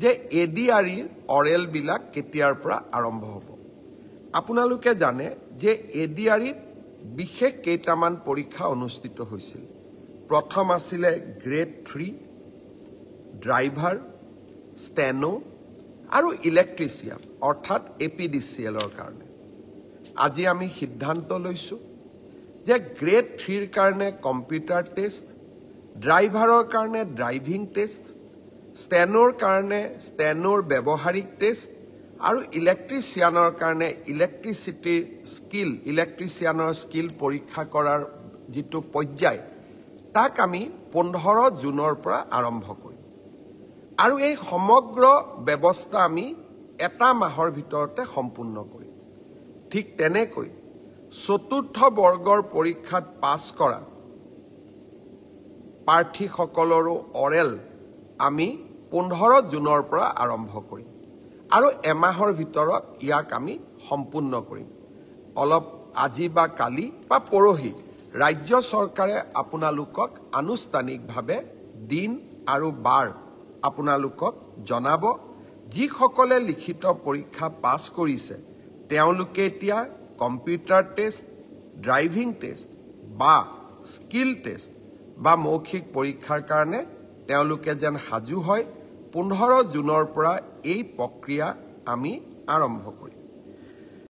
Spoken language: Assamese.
যে এডিআৰইৰ অৰেল বিলাক কেতিয়াৰ পৰা আৰম্ভ হ'ব আপোনালোকে জানে যে এডিআৰইত বিশেষ কেইটামান পৰীক্ষা অনুষ্ঠিত হৈছিল প্ৰথম আছিল গ্ৰেড 3 ড্ৰাইভাৰ ষ্টেনো আৰু ইলেক্ট্ৰিচিয়ান অৰ্থাৎ এপিডিচিএলৰ কাৰণে আজি আমি সিদ্ধান্ত লৈছো যে গ্ৰেড 3 ৰ কাৰণে কম্পিউটাৰ টেষ্ট ড্ৰাইভাৰৰ কাৰণে ড্ৰাইভিং টেষ্ট ষ্টেনোৰ কাৰণে ষ্টেনোৰ ব্যৱহাৰিক টেষ্ট আৰু ইলেক্ট্ৰিচিয়ানৰ কাৰণে ইলেক্ট্ৰিচিয়ানৰ স্কিল পৰীক্ষা কৰাৰ যিটো পৰ্যায় তাক আমি 15 জুনৰ পৰা আৰম্ভ কৰিম আৰু এই সমগ্ৰ ব্যৱস্থা আমি এটা মাহৰ ভিতৰতে সম্পূৰ্ণ কৰিম ঠিক তেনেকৈ চতুৰ্থ বৰ্গৰ পৰীক্ষাত পাছ কৰা প্ৰাৰ্থীসকলৰো অৰেল আমি 15 জুনৰ পৰা আৰম্ভ কৰিম আৰু এমাহৰ ভিতৰত ইয়াক আমি সম্পূৰ্ণ কৰিম অলপ আজি বা কালি বা পৰহি ৰাজ্য চৰকাৰে আপোনালোকক আনুষ্ঠানিকভাৱে দিন আৰু বাৰ আপোনালোকক জনাব যিসকলে লিখিত পৰীক্ষা পাছ কৰিছে তেওঁলোকে এতিয়া কম্পিউটাৰ টেষ্ট ড্ৰাইভিং টেষ্ট বা স্কিল টেষ্ট বা মৌখিক পৰীক্ষাৰ কাৰণে তেওঁলোকে যেন সাজু হয় 15 জুনৰ পৰা এই প্ৰক্ৰিয়া আমি আৰম্ভ কৰিম